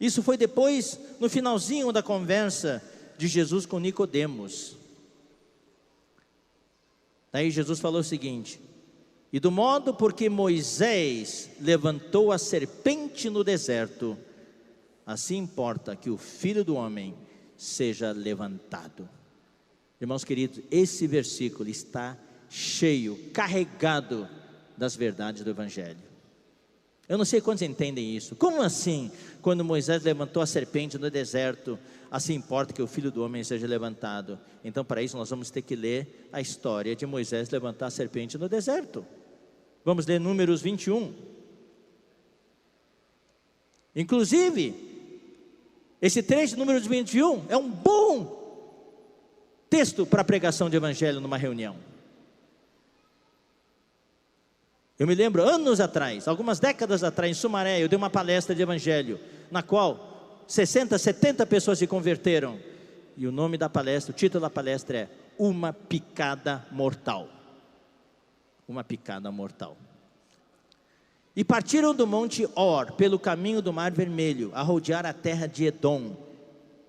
Isso foi depois, no finalzinho da conversa de Jesus com Nicodemos. Daí Jesus falou o seguinte: e do modo porque Moisés levantou a serpente no deserto, assim importa que o Filho do Homem seja levantado. Irmãos queridos, esse versículo está cheio, carregado das verdades do Evangelho. Eu não sei quantos entendem isso. Como assim, quando Moisés levantou a serpente no deserto, assim importa que o Filho do Homem seja levantado? Então, para isso, nós vamos ter que ler a história de Moisés levantar a serpente no deserto. Vamos ler Números 21. Inclusive, esse trecho de Números 21 é um bom texto para a pregação de evangelho numa reunião. Eu me lembro, anos atrás, algumas décadas atrás, em Sumaré, eu dei uma palestra de evangelho, na qual 60, 70 pessoas se converteram. E o nome da palestra, o título da palestra é Uma Picada Mortal. Uma picada mortal. E partiram do monte Or, pelo caminho do Mar Vermelho, a rodear a terra de Edom.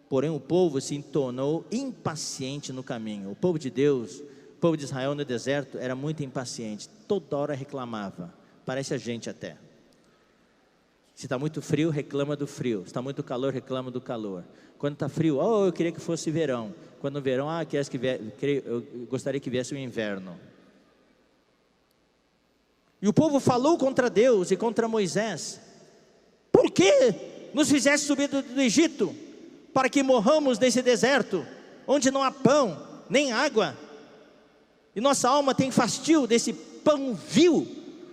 Porém o povo se tornou impaciente no caminho. O povo de Deus, o povo de Israel no deserto, era muito impaciente. Toda hora reclamava, parece a gente até. Se está muito frio, reclama do frio. Se está muito calor, reclama do calor. Quando está frio, oh, eu queria que fosse verão. Quando no verão, eu gostaria que viesse o inverno. E o povo falou contra Deus e contra Moisés: por que nos fizeste subir do Egito, para que morramos nesse deserto, onde não há pão, nem água, e nossa alma tem fastio desse pão vil?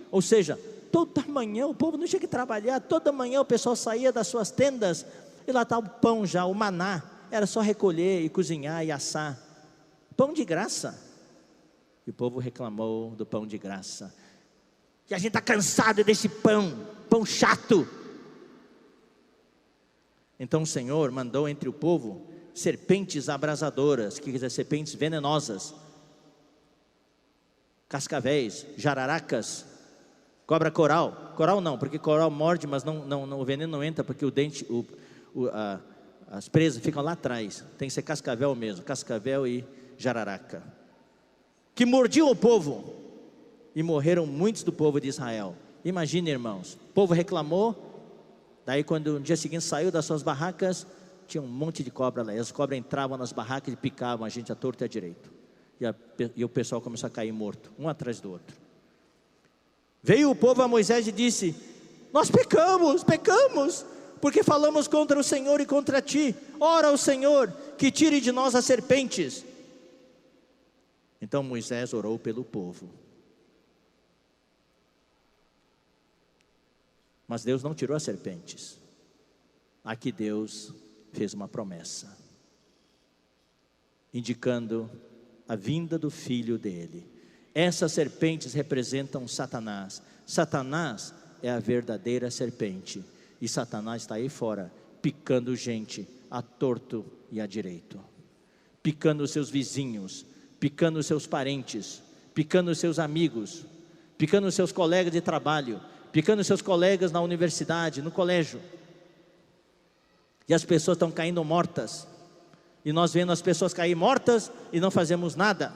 Ou seja, toda manhã o povo não tinha que trabalhar, toda manhã o pessoal saía das suas tendas, e lá está o pão já, o maná, era só recolher e cozinhar e assar, pão de graça. E o povo reclamou do pão de graça, que a gente está cansado desse pão chato. Então o Senhor mandou entre o povo serpentes abrasadoras, que quer dizer, serpentes venenosas, cascavéis, jararacas, cobra coral. Coral não, porque coral morde, mas o veneno não entra, porque o dente, as presas ficam lá atrás. Tem que ser cascavel mesmo, cascavel e jararaca, que mordiam o povo, e morreram muitos do povo de Israel. Imagine, irmãos, o povo reclamou. Daí quando no dia seguinte saiu das suas barracas, tinha um monte de cobra lá, e as cobras entravam nas barracas e picavam a gente à torta e à direito, e o pessoal começou a cair morto, um atrás do outro. Veio o povo a Moisés e disse: nós pecamos, porque falamos contra o Senhor e contra ti. Ora ao Senhor que tire de nós as serpentes. Então Moisés orou pelo povo, mas Deus não tirou as serpentes. Aqui Deus fez uma promessa, indicando a vinda do filho dele. Essas serpentes representam Satanás. Satanás é a verdadeira serpente, e Satanás está aí fora, picando gente a torto e a direito, picando os seus vizinhos, picando os seus parentes, picando os seus amigos, picando os seus colegas de trabalho, picando seus colegas na universidade, no colégio. E as pessoas estão caindo mortas, e nós vendo as pessoas cair mortas e não fazemos nada.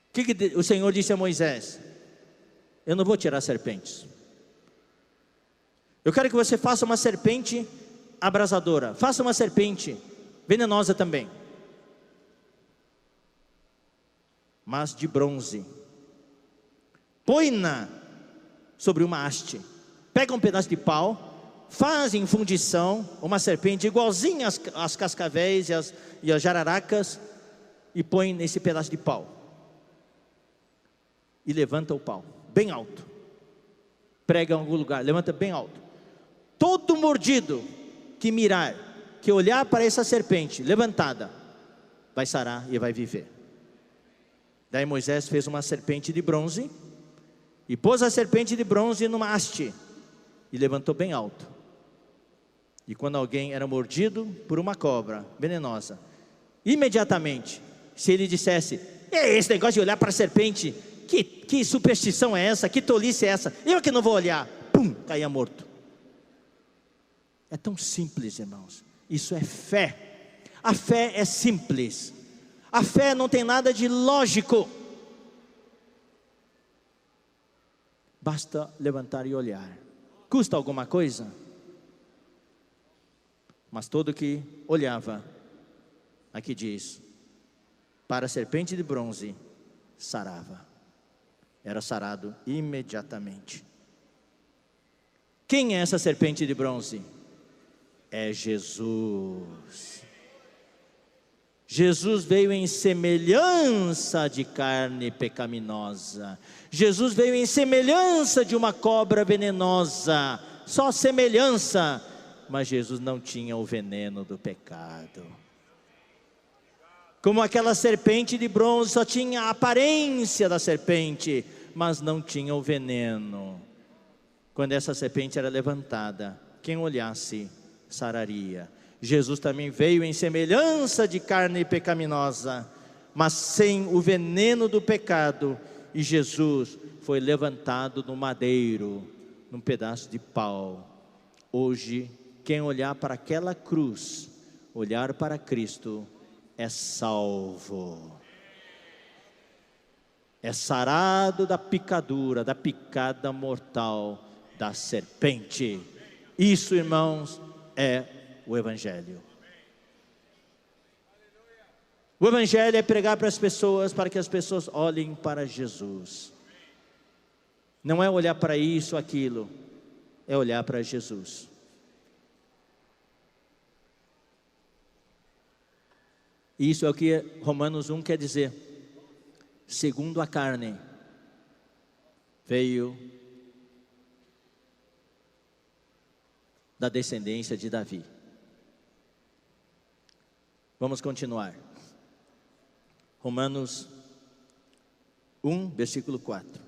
O que o Senhor disse a Moisés? Eu não vou tirar serpentes. Eu quero que você faça uma serpente abrasadora, faça uma serpente venenosa também, mas de bronze. Põe-na sobre uma haste, pega um pedaço de pau, faz em fundição uma serpente igualzinha às cascavéis e as jararacas, e põe nesse pedaço de pau, e levanta o pau bem alto, prega em algum lugar, levanta bem alto. Todo mordido que mirar, que olhar para essa serpente levantada, vai sarar e vai viver. Daí Moisés fez uma serpente de bronze, e pôs a serpente de bronze numa haste, e levantou bem alto. E quando alguém era mordido por uma cobra venenosa, imediatamente, se ele dissesse: esse negócio de olhar para a serpente, que superstição é essa, que tolice é essa, eu que não vou olhar, pum, caía morto. É tão simples, irmãos. Isso é fé. A fé é simples. A fé não tem nada de lógico. Basta levantar e olhar. Custa alguma coisa? Mas todo que olhava, aqui diz, para a serpente de bronze, sarava. Era sarado imediatamente. Quem é essa serpente de bronze? É Jesus. Jesus veio em semelhança de carne pecaminosa. Jesus veio em semelhança de uma cobra venenosa. Só semelhança. Mas Jesus não tinha o veneno do pecado. Como aquela serpente de bronze só tinha a aparência da serpente, mas não tinha o veneno. Quando essa serpente era levantada, quem olhasse sararia. Jesus também veio em semelhança de carne pecaminosa, mas sem o veneno do pecado. E Jesus foi levantado no madeiro, num pedaço de pau. Hoje, quem olhar para aquela cruz, olhar para Cristo, é salvo. É sarado da picadura, da picada mortal da serpente. Isso, irmãos, é o Evangelho. O Evangelho é pregar para as pessoas, para que as pessoas olhem para Jesus. Não é olhar para isso, aquilo, é olhar para Jesus. Isso é o que Romanos 1 quer dizer. Segundo a carne, veio da descendência de Davi. Vamos continuar. Romanos 1, versículo 4.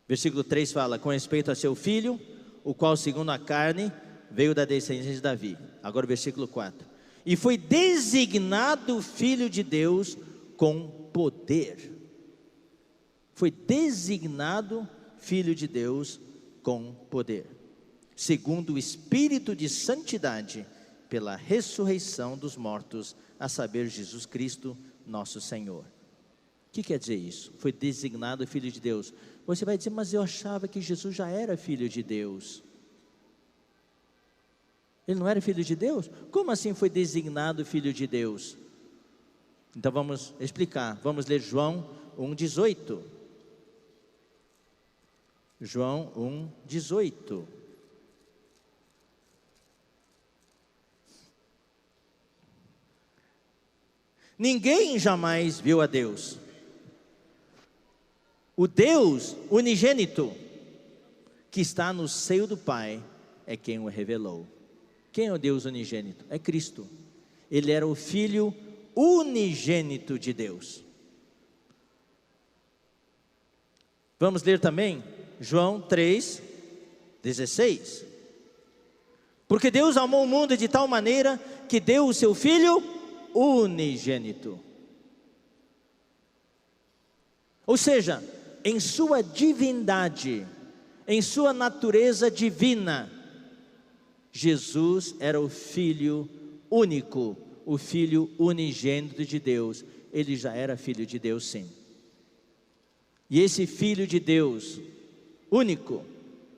Versículo 3 fala, com respeito a seu filho, o qual segundo a carne, veio da descendência de Davi. Agora o versículo 4. E foi designado filho de Deus com poder. Foi designado filho de Deus com poder. Segundo o Espírito de santidade, pela ressurreição dos mortos, a saber, Jesus Cristo, nosso Senhor. O que quer dizer isso? Foi designado filho de Deus. Você vai dizer, mas eu achava que Jesus já era filho de Deus. Ele não era filho de Deus? Como assim foi designado filho de Deus? Então vamos explicar. Vamos ler João 1,18. João 1,18. Ninguém jamais viu a Deus. O Deus unigênito, que está no seio do Pai, é quem o revelou. Quem é o Deus unigênito? É Cristo. Ele era o Filho unigênito de Deus. Vamos ler também João 3,16. Porque Deus amou o mundo de tal maneira que deu o seu Filho unigênito. Ou seja, em sua divindade, em sua natureza divina, Jesus era o Filho único, o Filho unigênito de Deus. Ele já era Filho de Deus, sim. E esse Filho de Deus único,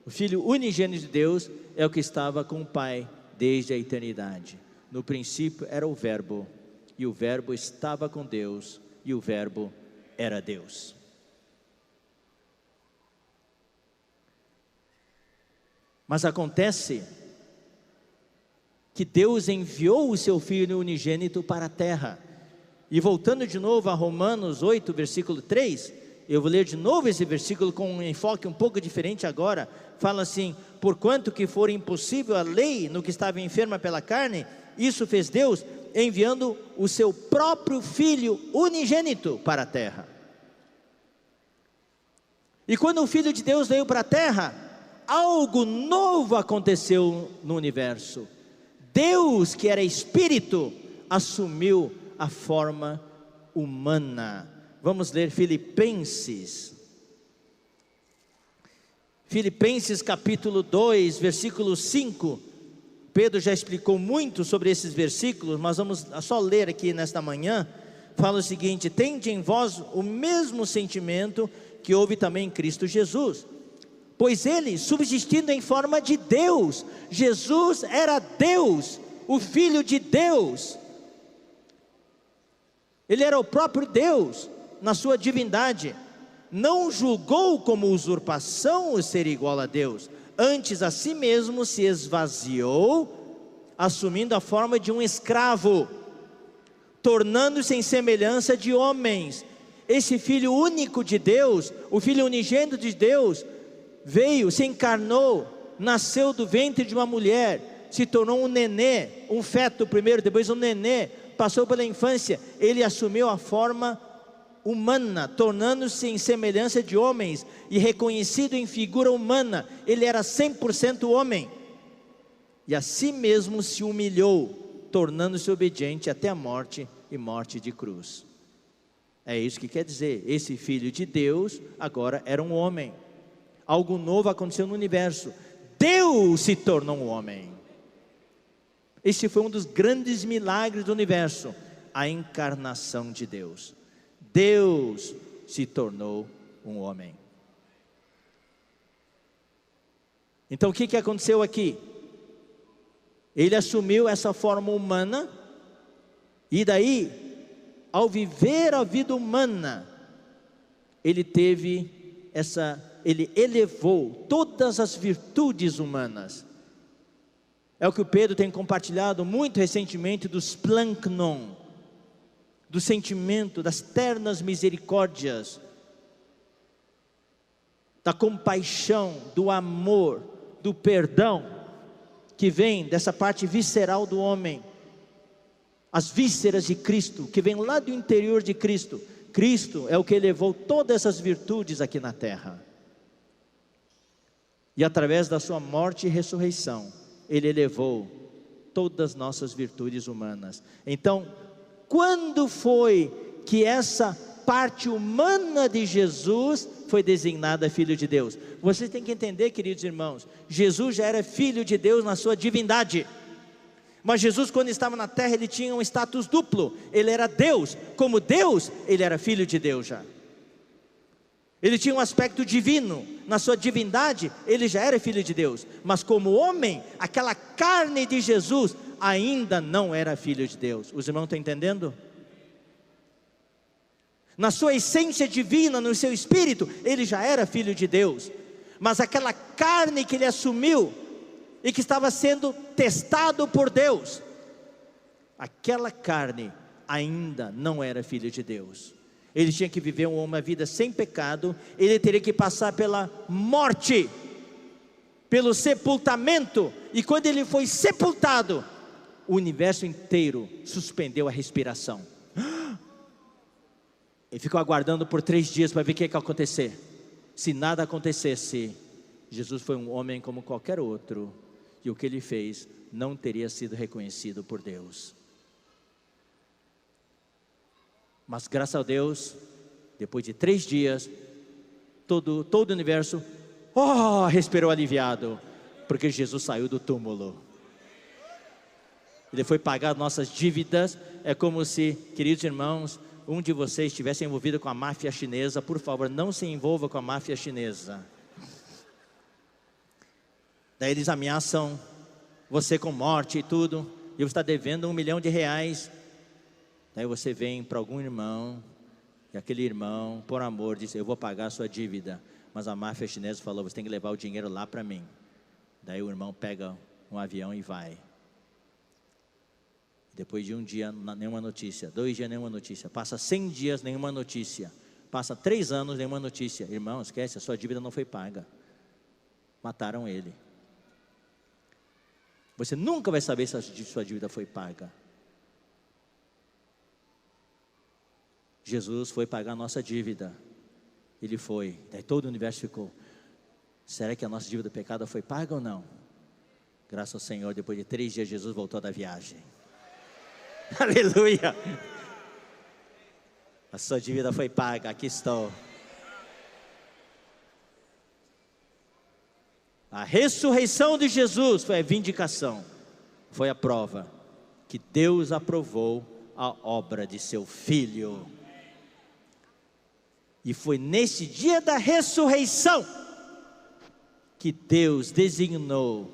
o Filho unigênito de Deus, é o que estava com o Pai desde a eternidade. No princípio era o Verbo, e o Verbo estava com Deus, e o Verbo era Deus. Mas acontece que Deus enviou o seu Filho unigênito para a terra. E voltando de novo a Romanos 8, versículo 3, eu vou ler de novo esse versículo com um enfoque um pouco diferente agora. Fala assim, porquanto que for impossível a lei no que estava enferma pela carne, isso fez Deus, enviando o seu próprio Filho unigênito para a terra. E quando o Filho de Deus veio para a terra, algo novo aconteceu no universo. Deus, que era Espírito, assumiu a forma humana. Vamos ler Filipenses. Filipenses capítulo 2, versículo 5. Pedro já explicou muito sobre esses versículos, mas vamos só ler aqui nesta manhã. Fala o seguinte: tende em vós o mesmo sentimento que houve também em Cristo Jesus, pois ele, subsistindo em forma de Deus, Jesus era Deus, o Filho de Deus, ele era o próprio Deus na sua divindade, não julgou como usurpação o ser igual a Deus, antes a si mesmo se esvaziou, assumindo a forma de um escravo, tornando-se em semelhança de homens. Esse Filho único de Deus, o Filho unigênito de Deus, veio, se encarnou, nasceu do ventre de uma mulher, se tornou um nenê, um feto primeiro, depois um nenê, passou pela infância, ele assumiu a forma humana, tornando-se em semelhança de homens, e reconhecido em figura humana, ele era 100% homem, e a si mesmo se humilhou, tornando-se obediente até a morte, e morte de cruz. É isso que quer dizer, esse Filho de Deus agora era um homem. Algo novo aconteceu no universo, Deus se tornou um homem. Esse foi um dos grandes milagres do universo, a encarnação de Deus. Deus se tornou um homem. Então o que aconteceu aqui? Ele assumiu essa forma humana, e daí, ao viver a vida humana, ele elevou todas as virtudes humanas. É o que o Pedro tem compartilhado muito recentemente do splanknon, do sentimento, das ternas misericórdias, da compaixão, do amor, do perdão, que vem dessa parte visceral do homem, as vísceras de Cristo, que vem lá do interior de Cristo. Cristo é o que elevou todas essas virtudes aqui na terra, e através da sua morte e ressurreição, ele elevou todas as nossas virtudes humanas. Então, quando foi que essa parte humana de Jesus foi designada Filho de Deus? Vocês têm que entender, queridos irmãos, Jesus já era Filho de Deus na sua divindade, mas Jesus, quando estava na terra, ele tinha um status duplo. Ele era Deus, como Deus, ele era Filho de Deus já. Ele tinha um aspecto divino, na sua divindade, ele já era Filho de Deus, mas como homem, aquela carne de Jesus, ainda não era Filho de Deus. Os irmãos estão entendendo? Na sua essência divina, no seu espírito, ele já era Filho de Deus, mas aquela carne que ele assumiu, e que estava sendo testado por Deus, aquela carne ainda não era Filho de Deus. Ele tinha que viver uma vida sem pecado, ele teria que passar pela morte, pelo sepultamento, e quando ele foi sepultado, o universo inteiro suspendeu a respiração. Ele ficou aguardando por 3 dias para ver o que ia acontecer. Se nada acontecesse, Jesus foi um homem como qualquer outro, e o que ele fez não teria sido reconhecido por Deus. Mas graças a Deus, depois de 3 dias, todo o universo respirou aliviado, porque Jesus saiu do túmulo. Ele foi pagar nossas dívidas. É como se, queridos irmãos, um de vocês estivesse envolvido com a máfia chinesa. Por favor, não se envolva com a máfia chinesa. Daí eles ameaçam você com morte e tudo, e você está devendo R$1 milhão. Daí você vem para algum irmão, e aquele irmão, por amor, diz: eu vou pagar a sua dívida, mas a máfia chinesa falou: você tem que levar o dinheiro lá para mim. Daí o irmão pega um avião e vai. Depois de 1 dia, nenhuma notícia, 2 dias, nenhuma notícia, passa 100 dias, nenhuma notícia, passa 3 anos, nenhuma notícia. Irmão, esquece, a sua dívida não foi paga, mataram ele. Você nunca vai saber se a sua dívida foi paga. Jesus foi pagar a nossa dívida. Ele foi. Daí todo o universo ficou: será que a nossa dívida do pecado foi paga ou não? Graças ao Senhor, depois de 3 dias, Jesus voltou da viagem. Aleluia! A sua dívida foi paga, aqui estou. A ressurreição de Jesus foi a vindicação, foi a prova que Deus aprovou a obra de seu Filho. E foi nesse dia da ressurreição que Deus designou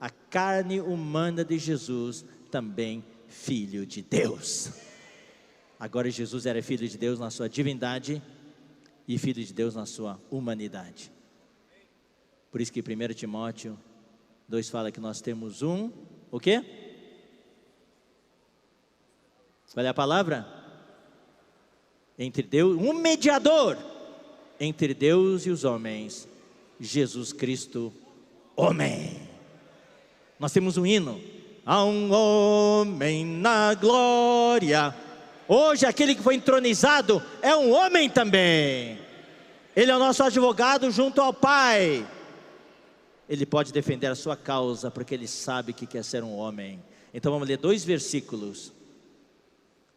a carne humana de Jesus também Filho de Deus. Agora Jesus era Filho de Deus na sua divindade e Filho de Deus na sua humanidade. Por isso que 1 Timóteo 2 fala que nós temos o quê? Qual é a palavra? Entre Deus, um mediador entre Deus e os homens, Jesus Cristo, homem. Nós temos um hino: há um homem na glória. Hoje aquele que foi entronizado é um homem também. Ele é o nosso advogado junto ao Pai. Ele pode defender a sua causa, porque ele sabe que quer ser um homem. Então vamos ler 2 versículos.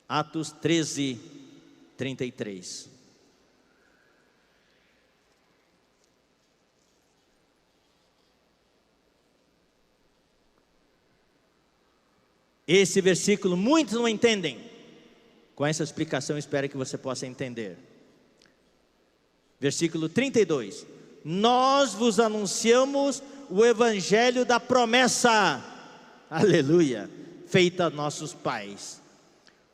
Atos 13, 33. Esse versículo muitos não entendem. Com essa explicação espero que você possa entender. Versículo 32. Nós vos anunciamos o evangelho da promessa, aleluia, feita a nossos pais,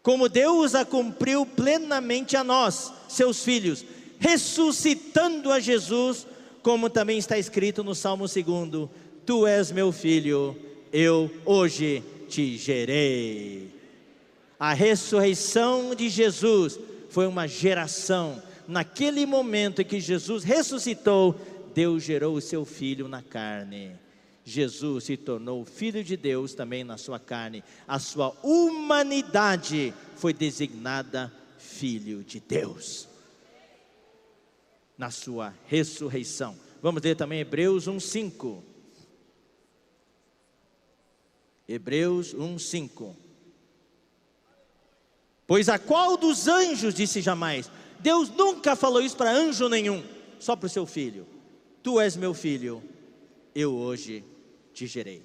como Deus a cumpriu plenamente a nós, seus filhos, ressuscitando a Jesus, como também está escrito no Salmo 2: Tu és meu filho, eu hoje te gerei. A ressurreição de Jesus foi uma geração. Naquele momento em que Jesus ressuscitou, Deus gerou o seu Filho na carne. Jesus se tornou Filho de Deus também na sua carne. A sua humanidade foi designada Filho de Deus na sua ressurreição. Vamos ler também Hebreus 1:5. Hebreus 1:5. Pois a qual dos anjos disse jamais? Deus nunca falou isso para anjo nenhum, só para o seu filho: Tu és meu filho, eu hoje te gerei.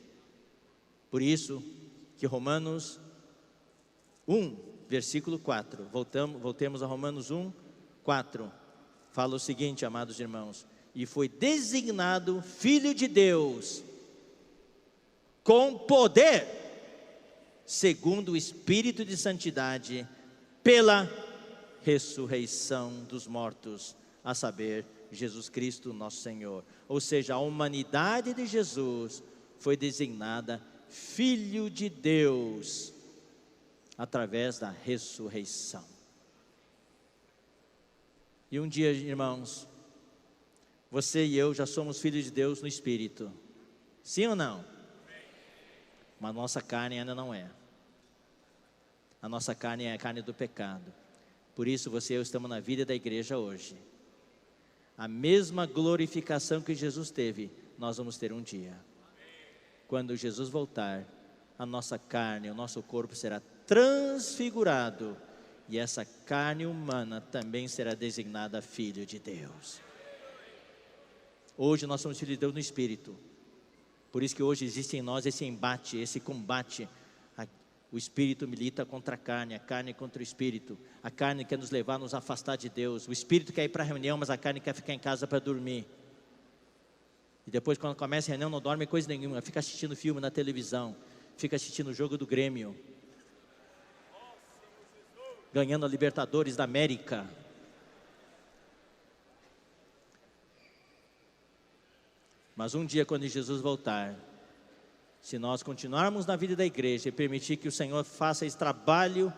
Por isso que Romanos 1, versículo 4, voltemos a Romanos 1, 4, fala o seguinte, amados irmãos: e foi designado Filho de Deus, com poder, segundo o Espírito de santidade, pela ressurreição dos mortos, a saber, Jesus Cristo nosso Senhor. Ou seja, a humanidade de Jesus foi designada Filho de Deus, através da ressurreição. E um dia, irmãos, você e eu já somos filhos de Deus no Espírito, sim ou não? Mas nossa carne ainda não é. A nossa carne é a carne do pecado. Por isso você e eu estamos na vida da igreja hoje. A mesma glorificação que Jesus teve, nós vamos ter um dia. Quando Jesus voltar, a nossa carne, o nosso corpo será transfigurado, e essa carne humana também será designada Filho de Deus. Hoje nós somos filhos de Deus no Espírito. Por isso que hoje existe em nós esse embate, esse combate. O Espírito milita contra a carne contra o Espírito. A carne quer nos levar a nos afastar de Deus. O Espírito quer ir para a reunião, mas a carne quer ficar em casa para dormir. E depois, quando começa a reunião, não dorme coisa nenhuma. Fica assistindo filme na televisão. Fica assistindo o jogo do Grêmio. Ganhando a Libertadores da América. Mas um dia, quando Jesus voltar, se nós continuarmos na vida da igreja e permitir que o Senhor faça esse trabalho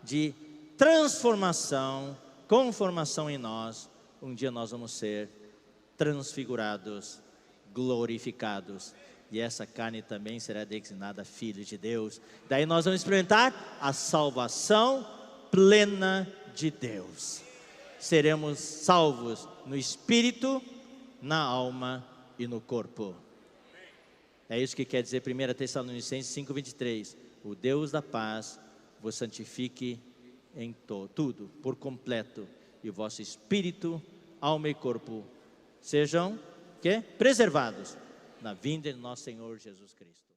de transformação, conformação em nós, um dia nós vamos ser transfigurados, glorificados, e essa carne também será designada Filho de Deus. Daí nós vamos experimentar a salvação plena de Deus. Seremos salvos no espírito, na alma e no corpo. É isso que quer dizer 1 Tessalonicenses 5:23. O Deus da paz vos santifique em tudo, por completo, e o vosso espírito, alma e corpo sejam preservados na vinda de nosso Senhor Jesus Cristo.